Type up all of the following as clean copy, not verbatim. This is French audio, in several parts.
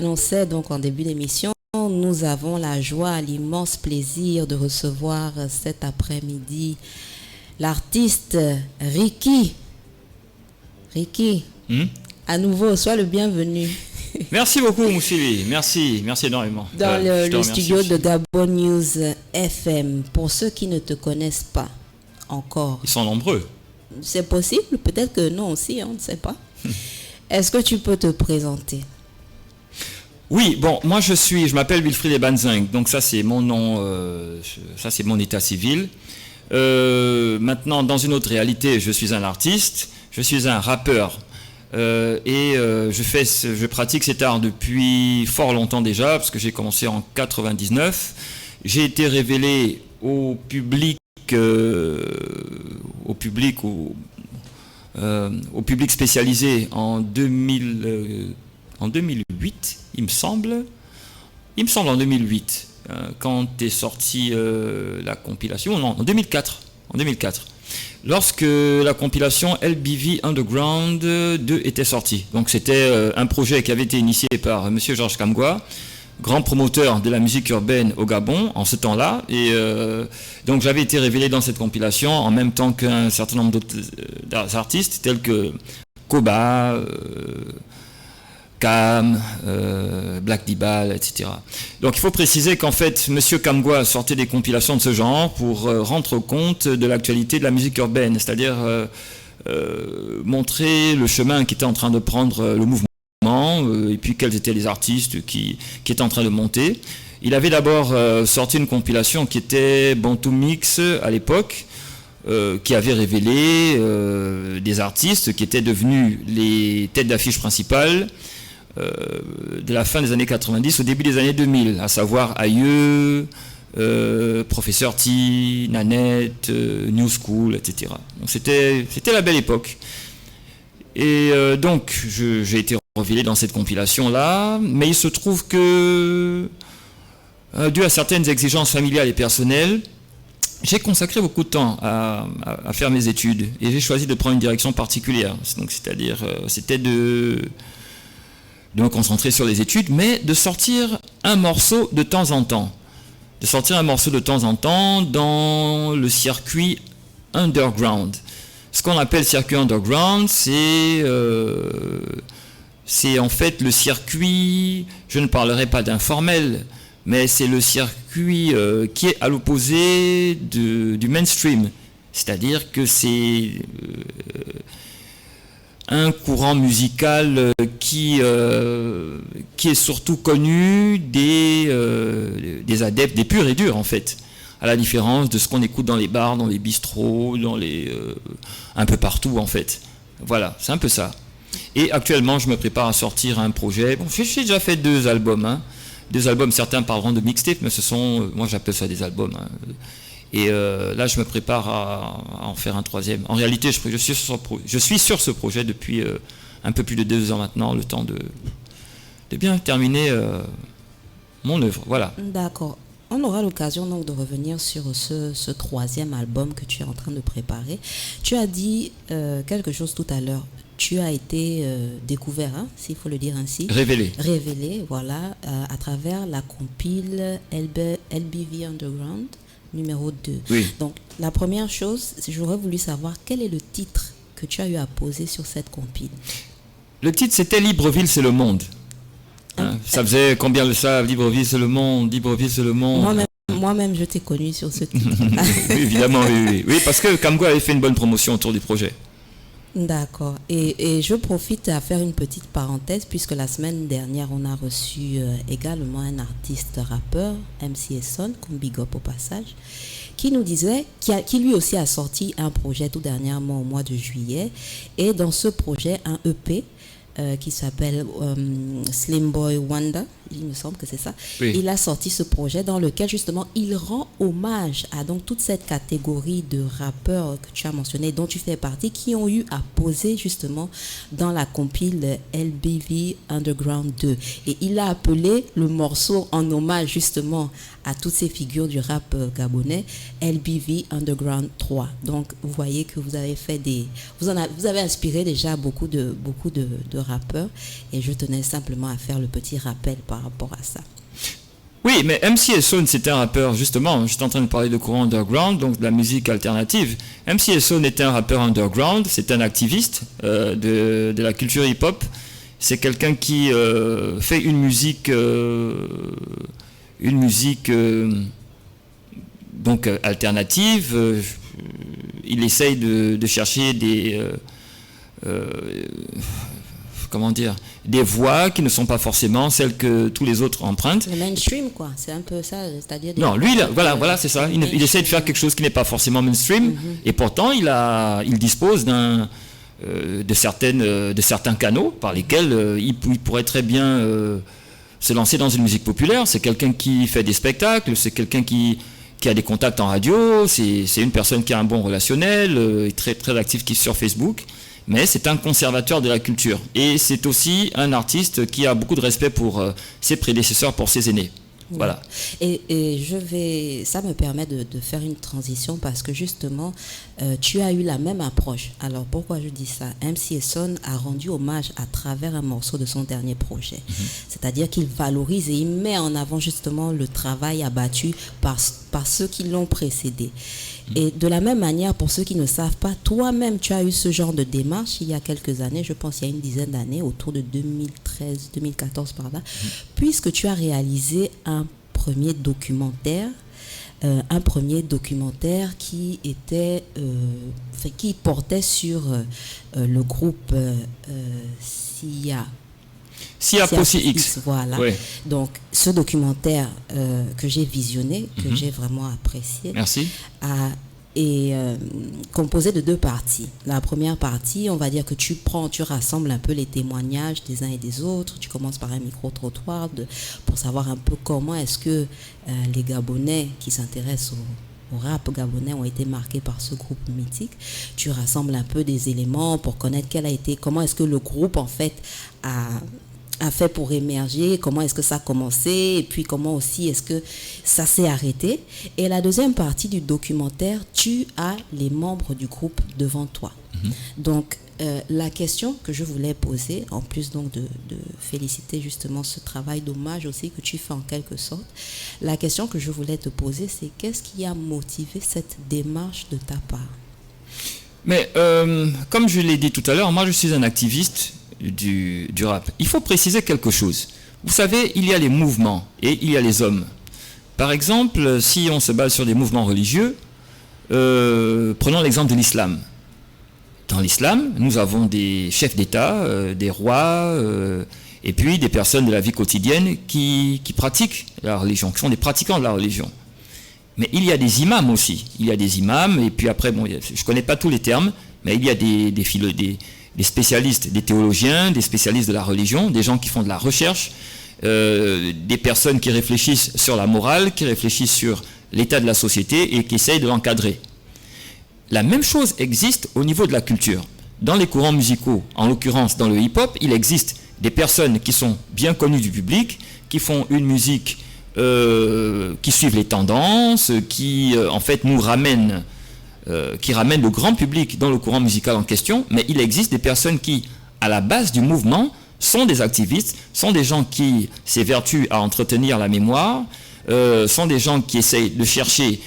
l'annonçais donc en début d'émission, nous avons la joie, l'immense plaisir de recevoir cet après-midi l'artiste Ricky. Ricky, à nouveau, sois le bienvenu. Merci beaucoup, Moussili. Merci énormément. Dans le studio de Gabon News FM. Pour ceux qui ne te connaissent pas encore. Ils sont nombreux. C'est possible, peut-être que non aussi, on ne sait pas. Est-ce que tu peux te présenter? Oui, bon, moi je m'appelle Wilfried Ebanzing, donc ça c'est mon nom, ça c'est mon état civil. Maintenant, dans une autre réalité, je suis un artiste, je suis un rappeur. Je pratique cet art depuis fort longtemps déjà, parce que j'ai commencé en 99. J'ai été révélé au public spécialisé en 2008, il me semble en 2008, quand est sortie la compilation, non, en 2004. Lorsque la compilation LBV Underground 2 était sortie. Donc c'était un projet qui avait été initié par Monsieur Georges Kamgwa, grand promoteur de la musique urbaine au Gabon en ce temps-là. Et donc j'avais été révélé dans cette compilation en même temps qu'un certain nombre d'autres artistes tels que Koba, Cam, Black Dibal, etc. Donc il faut préciser qu'en fait, Monsieur Kamgwa sortait des compilations de ce genre pour rendre compte de l'actualité de la musique urbaine, c'est-à-dire montrer le chemin qui était en train de prendre le mouvement, et puis quels étaient les artistes qui étaient en train de monter. Il avait d'abord sorti une compilation qui était Bantu Mix à l'époque, qui avait révélé des artistes qui étaient devenus les têtes d'affiche principales de la fin des années 90 au début des années 2000, à savoir Aïeux, Professeur T, Nanette, New School, etc. Donc c'était la belle époque. Et donc j'ai été révélé dans cette compilation-là, mais il se trouve que, dû à certaines exigences familiales et personnelles, j'ai consacré beaucoup de temps à faire mes études et j'ai choisi de prendre une direction particulière. Donc, c'est-à-dire, c'était de me concentrer sur les études, mais de sortir un morceau de temps en temps. Dans le circuit underground. Ce qu'on appelle circuit underground, c'est en fait le circuit, je ne parlerai pas d'informel, mais c'est le circuit qui est à l'opposé du mainstream. C'est-à-dire que c'est un courant musical qui est surtout connu des adeptes, des purs et durs en fait, à la différence de ce qu'on écoute dans les bars, dans les bistrots, un peu partout en fait. Voilà, c'est un peu ça. Et actuellement, je me prépare à sortir un projet. Bon, j'ai déjà fait 2 albums. Des albums, certains parleront de mixtape, mais moi j'appelle ça des albums. Et là, je me prépare à en faire un 3e. En réalité, je suis sur ce projet depuis un peu plus de 2 ans maintenant, le temps de bien terminer mon œuvre. Voilà. D'accord. On aura l'occasion donc de revenir sur ce 3e album que tu es en train de préparer. Tu as dit quelque chose tout à l'heure. Tu as été découvert, s'il faut le dire ainsi. Révélé, voilà, à travers la compile LBV Underground numéro 2. Oui. Donc, la première chose, j'aurais voulu savoir quel est le titre que tu as eu à poser sur cette compile. Le titre, c'était Libreville, c'est le monde. Ça faisait combien le savent? Libreville, c'est le monde. Libreville, c'est le monde. Moi-même, je t'ai connu sur ce titre. Oui, évidemment, oui. Oui, parce que Kamgwa avait fait une bonne promotion autour du projet. D'accord. Et je profite à faire une petite parenthèse puisque la semaine dernière, on a reçu également un artiste rappeur, MC Esson, comme Big Up au passage, qui nous disait, qui lui aussi a sorti un projet tout dernièrement au mois de juillet. Et dans ce projet, un EP qui s'appelle Slim Boy Wonder, il me semble que c'est ça. Oui. Il a sorti ce projet dans lequel justement il rend hommage à donc toute cette catégorie de rappeurs que tu as mentionné, dont tu fais partie, qui ont eu à poser justement dans la compile LBV Underground 2. Et il a appelé le morceau en hommage justement à toutes ces figures du rap gabonais, LBV Underground 3. Donc vous voyez que vous avez fait vous avez inspiré déjà beaucoup de rappeurs, et je tenais simplement à faire le petit rappel par rapport à ça. Oui, mais MC Essone, c'était un rappeur, justement, j'étais en train de parler de courant underground, donc de la musique alternative. MC Essone était un rappeur underground, c'est un activiste de la culture hip-hop. C'est quelqu'un qui fait une musique donc alternative. Il essaye de chercher des voix qui ne sont pas forcément celles que tous les autres empruntent. Le mainstream, quoi, c'est un peu ça, c'est-à-dire... Non, lui, voilà, c'est ça. Il essaie de faire quelque chose qui n'est pas forcément mainstream, et pourtant il dispose de certains canaux par lesquels il pourrait très bien se lancer dans une musique populaire. C'est quelqu'un qui fait des spectacles, c'est quelqu'un qui a des contacts en radio, c'est une personne qui a un bon relationnel, très, très actif sur Facebook, mais c'est un conservateur de la culture. Et c'est aussi un artiste qui a beaucoup de respect pour ses prédécesseurs, pour ses aînés. Voilà. Et ça me permet de faire une transition parce que justement, tu as eu la même approche. Alors pourquoi je dis ça? MC Essone a rendu hommage à travers un morceau de son dernier projet. C'est-à-dire qu'il valorise et il met en avant justement le travail abattu par ceux qui l'ont précédé. Et de la même manière, pour ceux qui ne savent pas, toi-même, tu as eu ce genre de démarche il y a quelques années, je pense il y a une dizaine d'années, autour de 2013, 2014 par là, puisque tu as réalisé un premier documentaire qui était, qui portait sur le groupe SIA Possi X. Voilà. Oui. Donc, ce documentaire que j'ai visionné, que j'ai vraiment apprécié, merci, est composé de deux parties. La première partie, on va dire que tu rassembles un peu les témoignages des uns et des autres. Tu commences par un micro-trottoir pour savoir un peu comment est-ce que les Gabonais qui s'intéressent au rap gabonais ont été marqués par ce groupe mythique. Tu rassembles un peu des éléments pour connaître comment est-ce que le groupe en fait a fait pour émerger, comment est-ce que ça a commencé, et puis comment aussi est-ce que ça s'est arrêté. Et la deuxième partie du documentaire, tu as les membres du groupe devant toi. Donc, la question que je voulais poser, en plus donc de féliciter justement ce travail d'hommage aussi que tu fais en quelque sorte, la question que je voulais te poser, c'est qu'est-ce qui a motivé cette démarche de ta part? Mais comme je l'ai dit tout à l'heure, moi je suis un activiste du rap. Il faut préciser quelque chose. Vous savez, il y a les mouvements et il y a les hommes. Par exemple, si on se base sur des mouvements religieux, prenons l'exemple de l'islam. Dans l'islam, nous avons des chefs d'État, des rois, et puis des personnes de la vie quotidienne qui pratiquent la religion, qui sont des pratiquants de la religion. Mais il y a des imams aussi. Il y a des imams, et puis après, bon, je ne connais pas tous les termes, mais il y a des spécialistes, des théologiens, des spécialistes de la religion, des gens qui font de la recherche, des personnes qui réfléchissent sur la morale, qui réfléchissent sur l'état de la société et qui essayent de l'encadrer. La même chose existe au niveau de la culture. Dans les courants musicaux, en l'occurrence dans le hip-hop, il existe des personnes qui sont bien connues du public, qui font une musique qui suivent les tendances, qui en fait nous ramènent le grand public dans le courant musical en question, mais il existe des personnes qui, à la base du mouvement, sont des activistes, sont des gens qui s'évertuent à entretenir la mémoire, sont des gens qui essayent de chercher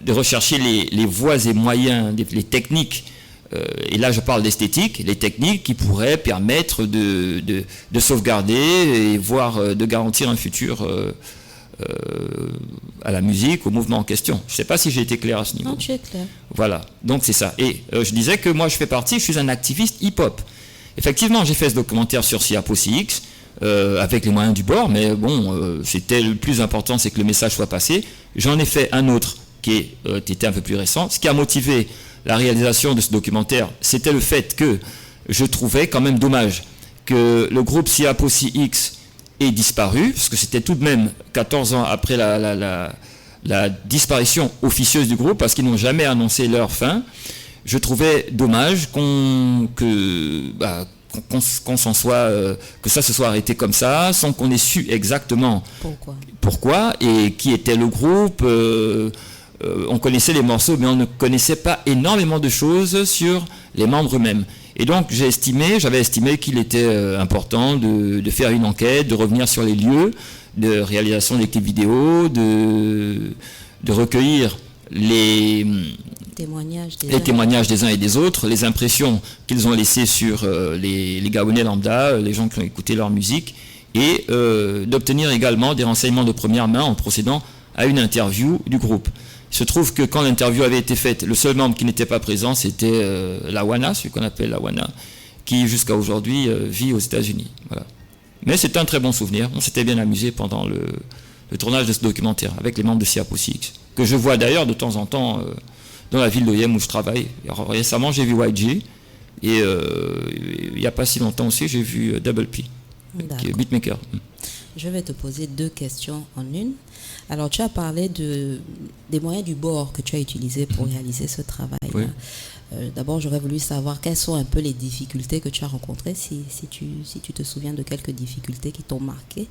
rechercher les voies et moyens, les techniques, et là je parle d'esthétique, les techniques qui pourraient permettre de sauvegarder et voire de garantir un futur à la musique, au mouvement en question. Je ne sais pas si j'ai été clair à ce niveau. Non, tu es clair. Voilà, donc c'est ça. Et je disais que moi je suis un activiste hip-hop. Effectivement, j'ai fait ce documentaire sur SIA Possi X, avec les moyens du bord, mais bon, c'était le plus important, c'est que le message soit passé. J'en ai fait un autre qui était un peu plus récent. Ce qui a motivé la réalisation de ce documentaire, c'était le fait que je trouvais quand même dommage que le groupe Siaposi X est disparu, parce que c'était tout de même 14 ans après la disparition officieuse du groupe, parce qu'ils n'ont jamais annoncé leur fin. Je trouvais dommage qu'on s'en soit, que ça se soit arrêté comme ça, sans qu'on ait su exactement pourquoi et qui était le groupe. On connaissait les morceaux, mais on ne connaissait pas énormément de choses sur les membres eux-mêmes. Et donc j'avais estimé qu'il était important de faire une enquête, de revenir sur les lieux de réalisation des clips vidéo, de recueillir les témoignages des uns et des autres, les impressions qu'ils ont laissées sur les Gabonais lambda, les gens qui ont écouté leur musique, et d'obtenir également des renseignements de première main en procédant à une interview du groupe. Il se trouve que quand l'interview avait été faite, le seul membre qui n'était pas présent, c'était Lawana, celui qu'on appelle Lawana, qui jusqu'à aujourd'hui vit aux États-Unis. Voilà. Mais c'est un très bon souvenir. On s'était bien amusé pendant le tournage de ce documentaire avec les membres de Siaposi X, que je vois d'ailleurs de temps en temps dans la ville d'Oyem où je travaille. Alors, récemment, j'ai vu YG, et il n'y a pas si longtemps aussi, j'ai vu Double P, qui est beatmaker. Je vais te poser 2 questions en une. Alors, tu as parlé des moyens du bord que tu as utilisés pour réaliser ce travail. Oui. D'abord, j'aurais voulu savoir quelles sont un peu les difficultés que tu as rencontrées, si tu te souviens de quelques difficultés qui t'ont marqué.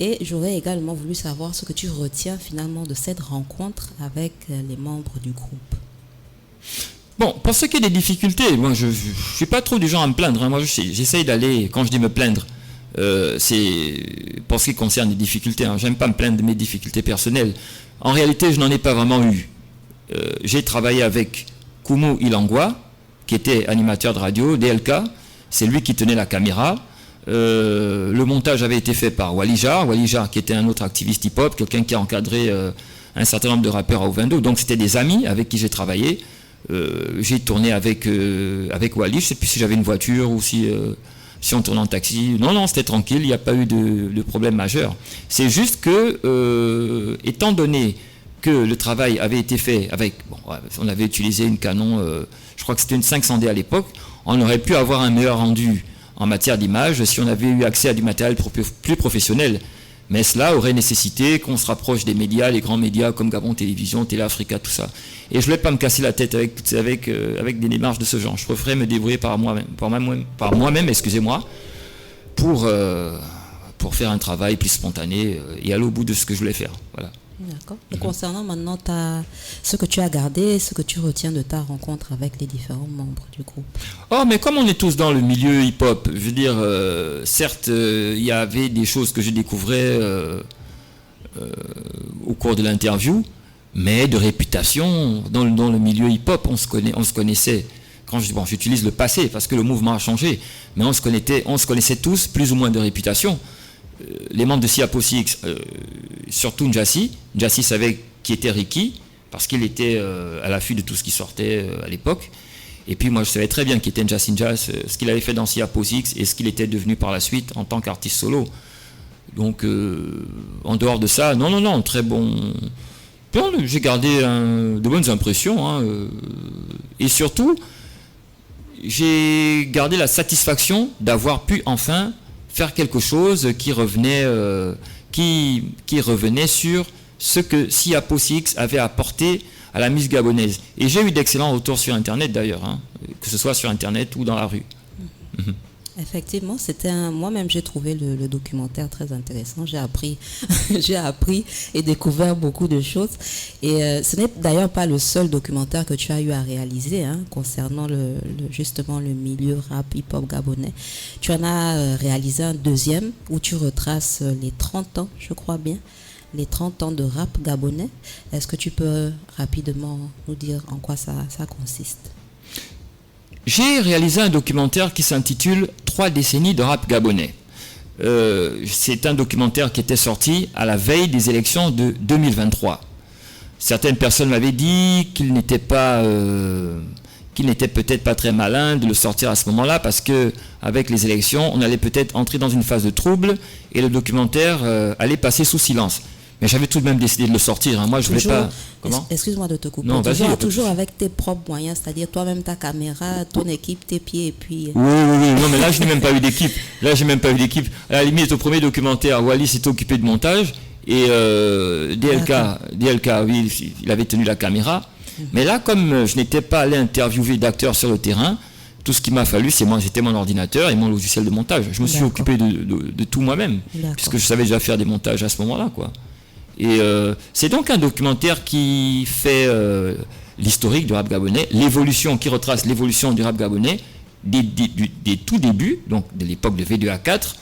Et j'aurais également voulu savoir ce que tu retiens finalement de cette rencontre avec les membres du groupe. Bon, pour ce qui est des difficultés, moi je ne suis pas trop du genre à me plaindre. Hein. Moi, j'essaye d'aller, quand je dis me plaindre, c'est pour ce qui concerne les difficultés. Hein. J'aime pas me plaindre de mes difficultés personnelles. En réalité, je n'en ai pas vraiment eu. J'ai travaillé avec Kumu Ilangwa, qui était animateur de radio, DLK. C'est lui qui tenait la caméra. Le montage avait été fait par Walija, qui était un autre activiste hip-hop, quelqu'un qui a encadré un certain nombre de rappeurs à Ovendo. Donc c'était des amis avec qui j'ai travaillé. J'ai tourné avec Wally. Je ne sais plus si j'avais une voiture ou si on tournait en taxi. Non, c'était tranquille, il n'y a pas eu de problème majeur. C'est juste que, étant donné que le travail avait été fait avec... on avait utilisé une Canon, je crois que c'était une 500D à l'époque, on aurait pu avoir un meilleur rendu en matière d'image si on avait eu accès à du matériel plus professionnel. Mais cela aurait nécessité qu'on se rapproche des médias, les grands médias comme Gabon Télévision, Télé Africa, tout ça. Et je ne voulais pas me casser la tête avec des démarches de ce genre. Je préférais me débrouiller par moi-même, excusez-moi, pour faire un travail plus spontané et aller au bout de ce que je voulais faire. Voilà. D'accord. Et concernant maintenant ce que tu as gardé, ce que tu retiens de ta rencontre avec les différents membres du groupe. Oh, mais comme on est tous dans le milieu hip-hop, je veux dire, certes, il y avait des choses que je découvrais au cours de l'interview, mais de réputation dans le milieu hip-hop, on se connaissait. Quand j'utilise le passé parce que le mouvement a changé, mais on se connaissait tous plus ou moins de réputation. Les membres de Siaposi X, surtout Njassi savait qui était Ricky, parce qu'il était à l'affût de tout ce qui sortait à l'époque. Et puis moi je savais très bien qui était Njassi Njas, ce qu'il avait fait dans Siaposi X et ce qu'il était devenu par la suite en tant qu'artiste solo. Donc en dehors de ça, non, très bon. J'ai gardé de bonnes impressions. Hein, et surtout, j'ai gardé la satisfaction d'avoir pu enfin faire quelque chose qui revenait sur ce que Siaposi X avait apporté à la musique gabonaise. Et j'ai eu d'excellents retours sur Internet d'ailleurs, hein, que ce soit sur Internet ou dans la rue. Effectivement, moi-même j'ai trouvé le documentaire très intéressant. J'ai appris et découvert beaucoup de choses. Et ce n'est d'ailleurs pas le seul documentaire que tu as eu à réaliser concernant justement le milieu rap hip-hop gabonais. Tu en as réalisé un deuxième où tu retraces les 30 ans, je crois bien, les 30 ans de rap gabonais. Est-ce que tu peux rapidement nous dire en quoi ça consiste ? J'ai réalisé un documentaire qui s'intitule « 3 décennies de rap gabonais ». C'est un documentaire qui était sorti à la veille des élections de 2023. Certaines personnes m'avaient dit qu'il n'était peut-être pas très malin de le sortir à ce moment-là parce qu'avec les élections, on allait peut-être entrer dans une phase de trouble et le documentaire allait passer sous silence. Mais j'avais tout de même décidé de le sortir. Moi, je voulais pas. Comment ? Excuse-moi de te couper. Non, vas-y. Toujours avec tes propres moyens, c'est-à-dire toi-même ta caméra, ton équipe, tes pieds et puis. Oui. Non, mais là, je n'ai même pas eu d'équipe. À la limite, au premier documentaire, Wallis s'était occupé de montage et DLK, oui, il avait tenu la caméra. Mais là, comme je n'étais pas allé interviewer d'acteurs sur le terrain, tout ce qu'il m'a fallu, c'était mon ordinateur et mon logiciel de montage. Je me suis occupé de tout moi-même, puisque je savais déjà faire des montages à ce moment-là, quoi. Et c'est donc un documentaire qui fait l'historique du rap gabonais, qui retrace l'évolution du rap gabonais des tout débuts, donc de l'époque de V2A4,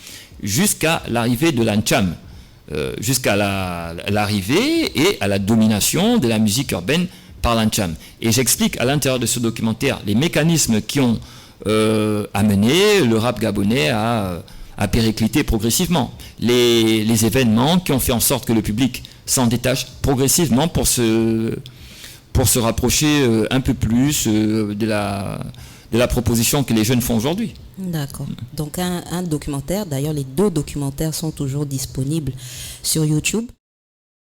jusqu'à l'arrivée de l'Ancham, jusqu'à l'arrivée et à la domination de la musique urbaine par l'Ancham. Et j'explique à l'intérieur de ce documentaire les mécanismes qui ont amené le rap gabonais à péricliter progressivement. Les événements qui ont fait en sorte que le public s'en détache progressivement pour se rapprocher un peu plus de la proposition que les jeunes font aujourd'hui. D'accord. Donc un documentaire, d'ailleurs les 2 documentaires sont toujours disponibles sur YouTube.